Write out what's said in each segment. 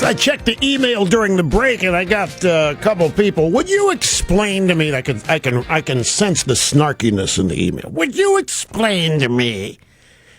I checked the email during the break, and I got a couple people. Would you explain to me? I can sense the snarkiness in the email. Would you explain to me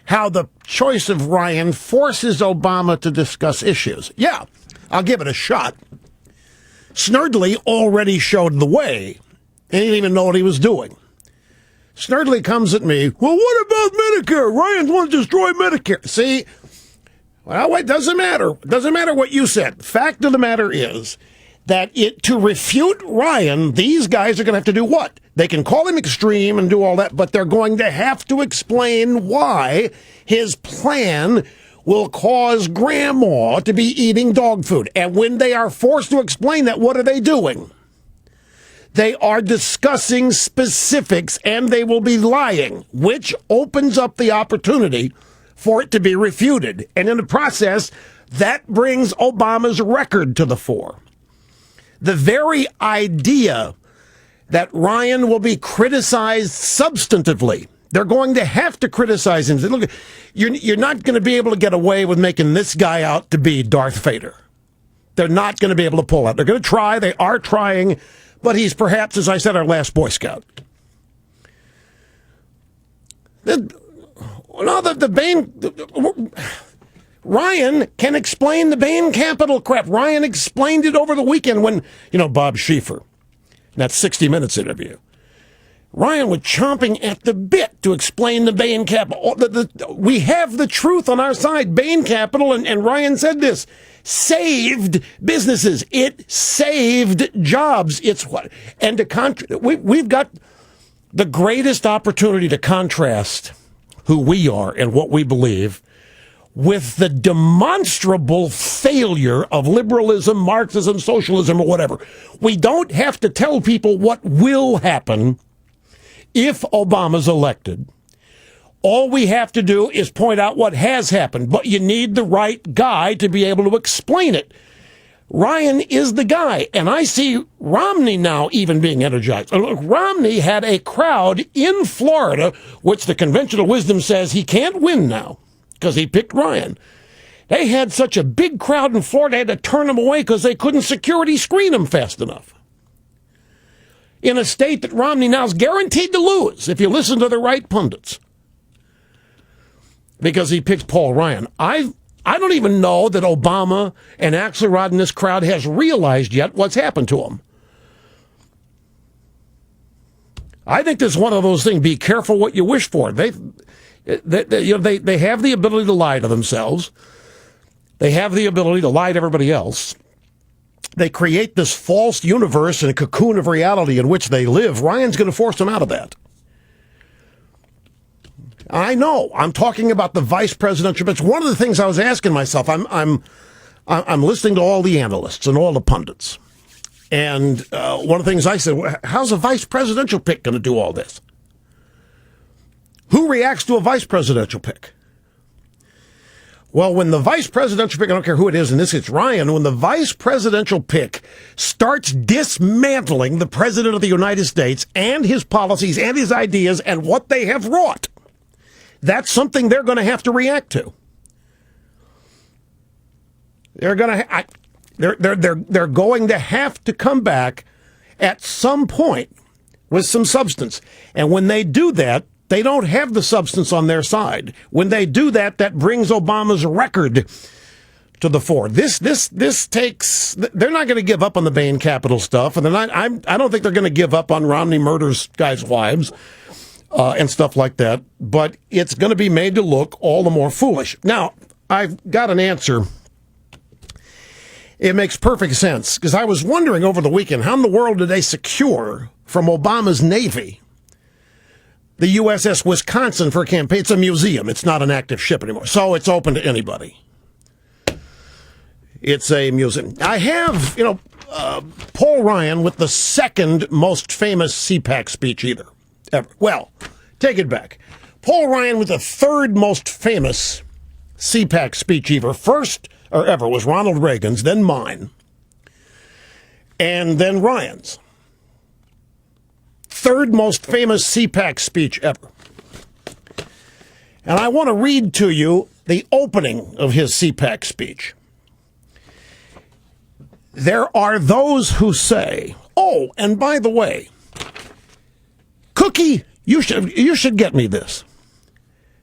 how the choice of Ryan forces Obama to discuss issues? Yeah, I'll give it a shot. Snerdley already showed the way. He didn't even know what he was doing. Snerdley comes at me, well, what about Medicare? Ryan wants to destroy Medicare. See, well, it doesn't matter. It doesn't matter what you said. Fact of the matter is that to refute Ryan, these guys are going to have to do what? They can call him extreme and do all that, but they're going to have to explain why his plan will cause grandma to be eating dog food. And when they are forced to explain that, what are they doing? They are discussing specifics, and they will be lying, which opens up the opportunity for it to be refuted. And in the process, that brings Obama's record to the fore. The very idea that Ryan will be criticized substantively, they're going to have to criticize him. Look, you're not going to be able to get away with making this guy out to be Darth Vader. They're not going to be able to pull out. They're going to try. They are trying. But he's perhaps, as I said, our last Boy Scout. Ryan can explain the Bane Capital crap. Ryan explained it over the weekend when, Bob Schieffer, in that 60 Minutes interview. Ryan was chomping at the bit to explain the Bane Capital. We have the truth on our side. Bane Capital, and Ryan said this, saved businesses. It saved jobs. It's what? And we've got the greatest opportunity to contrast who we are and what we believe with the demonstrable failure of liberalism, Marxism, socialism, or whatever. We don't have to tell people what will happen if Obama's elected. All we have to do is point out what has happened, but you need the right guy to be able to explain it. Ryan is the guy, and I see Romney now even being energized. Look, Romney had a crowd in Florida, which the conventional wisdom says he can't win now because he picked Ryan. They had such a big crowd in Florida, they had to turn him away because they couldn't security screen him fast enough. In a state that Romney now is guaranteed to lose if you listen to the right pundits, because he picked Paul Ryan. I don't even know that Obama and Axelrod in this crowd has realized yet what's happened to him. I think this is one of those things, be careful what you wish for. They have the ability to lie to themselves. They have the ability to lie to everybody else. They create this false universe and a cocoon of reality in which they live. Ryan's going to force them out of that. I know. I'm talking about the vice presidential. But it's one of the things I was asking myself. I'm listening to all the analysts and all the pundits, and one of the things I said, how's a vice presidential pick going to do all this? Who reacts to a vice presidential pick? Well, when the vice presidential pick, I don't care who it is, in this case Ryan, when the vice presidential pick starts dismantling the president of the United States and his policies and his ideas and what they have wrought, that's something they're going to have to react to. They're going to have to come back at some point with some substance. And when they do that, they don't have the substance on their side. When they do that, that brings Obama's record to the fore. This takes. They're not going to give up on the Bane Capital stuff, and I don't think they're going to give up on Romney murders guys' wives and stuff like that. But it's going to be made to look all the more foolish. Now, I've got an answer. It makes perfect sense, because I was wondering over the weekend, how in the world did they secure from Obama's Navy the USS Wisconsin for a campaign? It's a museum. It's not an active ship anymore. So it's open to anybody. It's a museum. I have, Paul Ryan with the second most famous CPAC speech ever. Well, take it back. Paul Ryan with the third most famous CPAC speech ever was Ronald Reagan's, then mine, and then Ryan's. Third most famous CPAC speech ever. And I want to read to you the opening of his CPAC speech. There are those who say, oh, and by the way, Cookie, you should get me this.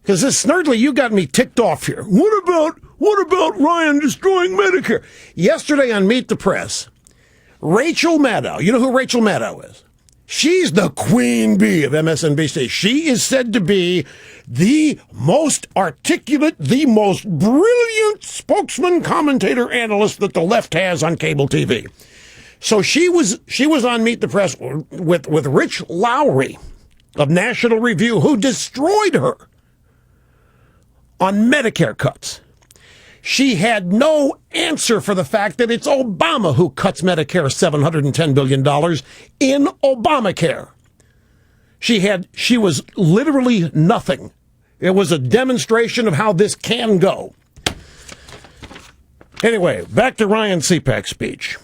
Because this Snerdley, you got me ticked off here. What about Ryan destroying Medicare? Yesterday on Meet the Press, Rachel Maddow, you know who Rachel Maddow is? She's the queen bee of MSNBC. She is said to be the most articulate, the most brilliant spokesman, commentator, analyst that the left has on cable TV. So she was on Meet the Press with Rich Lowry of National Review, who destroyed her on Medicare cuts. She had no answer for the fact that it's Obama who cuts Medicare $710 billion in Obamacare. She was literally nothing. It was a demonstration of how this can go. Anyway, back to Ryan's CPAC speech.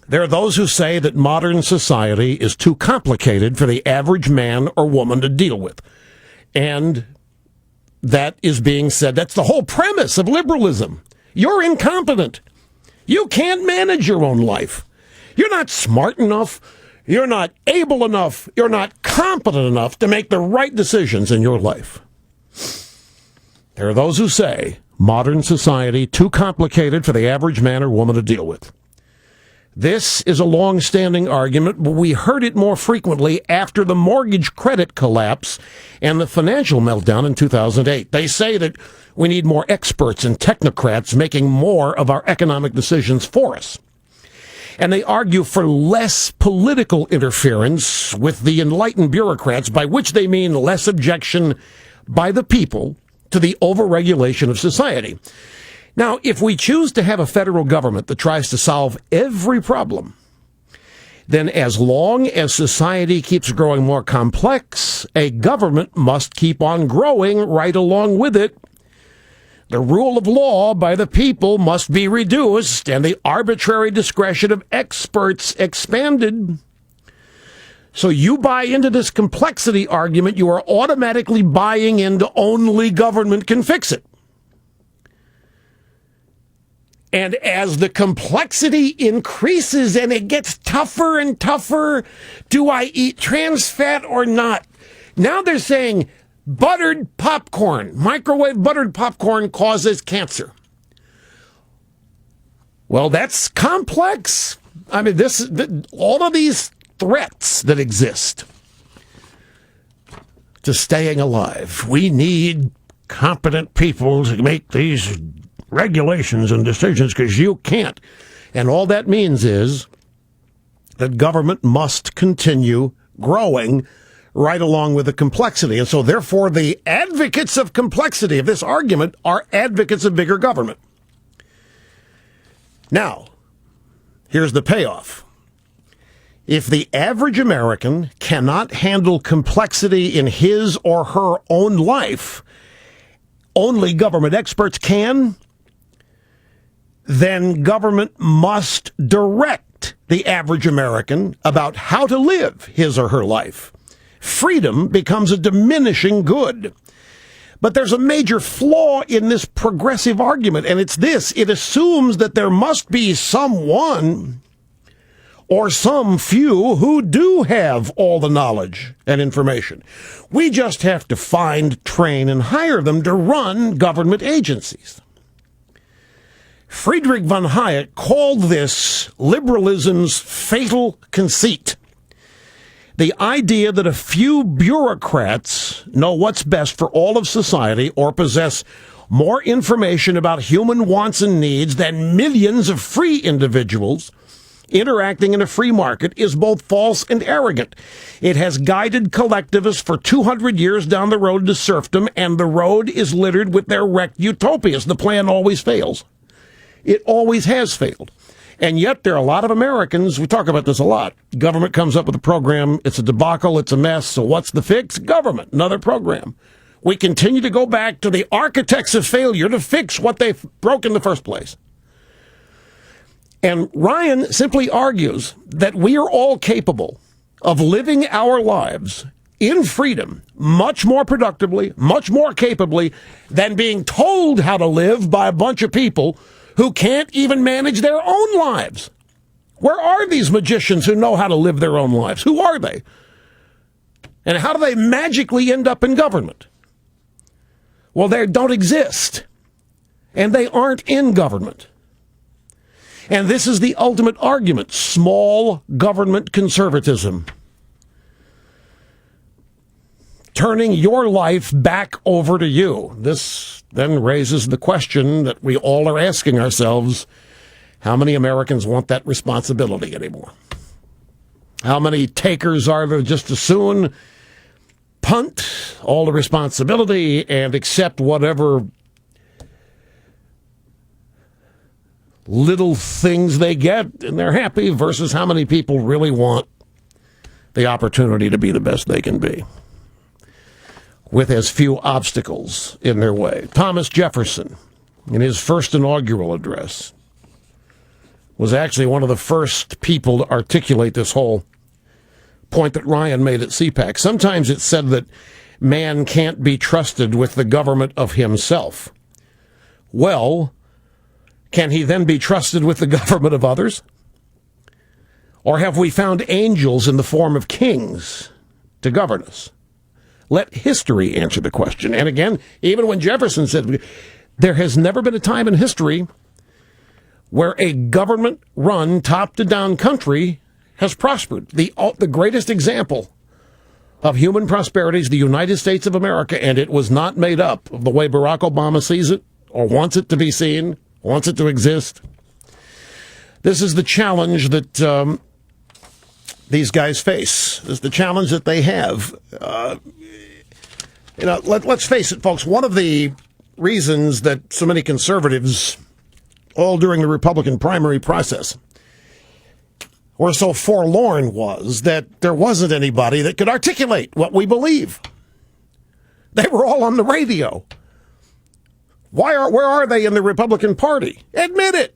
There are those who say that modern society is too complicated for the average man or woman to deal with. And that is being said. That's the whole premise of liberalism. You're incompetent. You can't manage your own life. You're not smart enough. You're not able enough. You're not competent enough to make the right decisions in your life. There are those who say modern society too complicated for the average man or woman to deal with. This is a long-standing argument, but we heard it more frequently after the mortgage credit collapse and the financial meltdown in 2008. They say that we need more experts and technocrats making more of our economic decisions for us. And they argue for less political interference with the enlightened bureaucrats, by which they mean less objection by the people to the overregulation of society. Now, if we choose to have a federal government that tries to solve every problem, then as long as society keeps growing more complex, a government must keep on growing right along with it. The rule of law by the people must be reduced and the arbitrary discretion of experts expanded. So you buy into this complexity argument, you are automatically buying into only government can fix it. And as the complexity increases and it gets tougher and tougher, do I eat trans fat or not? Now they're saying buttered popcorn, microwave buttered popcorn causes cancer. Well, that's complex. I mean, all of these threats that exist to staying alive. We need competent people to make these regulations and decisions because you can't. And all that means is that government must continue growing right along with the complexity. And so therefore the advocates of complexity of this argument are advocates of bigger government. Now, here's the payoff. If the average American cannot handle complexity in his or her own life, only government experts can, then government must direct the average American about how to live his or her life. Freedom becomes a diminishing good. But there's a major flaw in this progressive argument, and it's this. It assumes that there must be someone or some few who do have all the knowledge and information. We just have to find, train, and hire them to run government agencies. Friedrich von Hayek called this liberalism's fatal conceit. The idea that a few bureaucrats know what's best for all of society or possess more information about human wants and needs than millions of free individuals interacting in a free market is both false and arrogant. It has guided collectivists for 200 years down the road to serfdom, and the road is littered with their wrecked utopias. The plan always fails. It always has failed. And yet there are a lot of Americans, we talk about this a lot. Government comes up with a program, it's a debacle, it's a mess, so what's the fix? Government, another program. We continue to go back to the architects of failure to fix what they broke in the first place. And Ryan simply argues that we are all capable of living our lives in freedom much more productively, much more capably than being told how to live by a bunch of people who can't even manage their own lives. Where are these magicians who know how to live their own lives? Who are they? And how do they magically end up in government? Well, they don't exist. And they aren't in government. And this is the ultimate argument, small government conservatism. Turning your life back over to you. This then raises the question that we all are asking ourselves, how many Americans want that responsibility anymore? How many takers are there just as soon punt all the responsibility and accept whatever little things they get and they're happy, versus how many people really want the opportunity to be the best they can be with as few obstacles in their way. Thomas Jefferson, in his first inaugural address, was actually one of the first people to articulate this whole point that Ryan made at CPAC. Sometimes it's said that man can't be trusted with the government of himself. Well, can he then be trusted with the government of others? Or have we found angels in the form of kings to govern us? Let history answer the question. And again, even when Jefferson said, there has never been a time in history where a government-run, top-to-down country has prospered. The greatest example of human prosperity is the United States of America, and it was not made up of the way Barack Obama sees it or wants it to be seen, wants it to exist. This is the challenge that these guys face. This is the challenge that they have. Let's face it, folks. One of the reasons that so many conservatives, all during the Republican primary process, were so forlorn was that there wasn't anybody that could articulate what we believe. They were all on the radio. Where are they in the Republican Party? Admit it.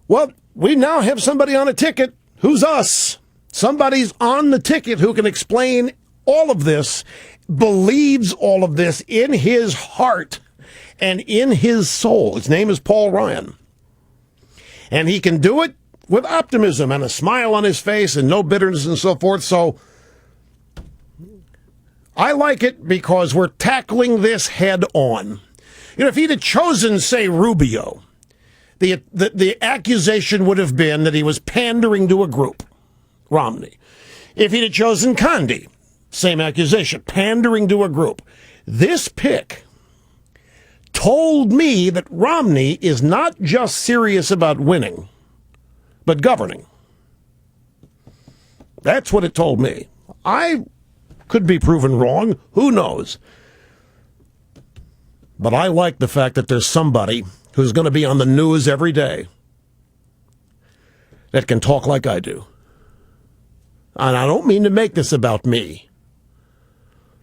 Well, we now have somebody on a ticket. Who's us? Somebody's on the ticket who can explain all of this, believes all of this in his heart and in his soul. His name is Paul Ryan. And he can do it with optimism and a smile on his face and no bitterness and so forth. So I like it because we're tackling this head on. You know, if he'd have chosen, say, Rubio, the accusation would have been that he was pandering to a group, Romney. If he'd have chosen Condi, same accusation, pandering to a group. This pick told me that Romney is not just serious about winning, but governing. That's what it told me. I could be proven wrong. Who knows? But I like the fact that there's somebody who's going to be on the news every day that can talk like I do. And I don't mean to make this about me.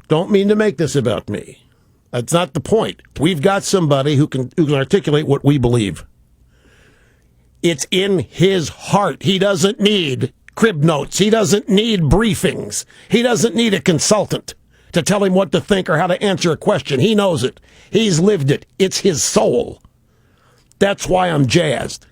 Don't mean to make this about me. That's not the point. We've got somebody who can articulate what we believe. It's in his heart. He doesn't need crib notes. He doesn't need briefings. He doesn't need a consultant to tell him what to think or how to answer a question. He knows it. He's lived it. It's his soul. That's why I'm jazzed.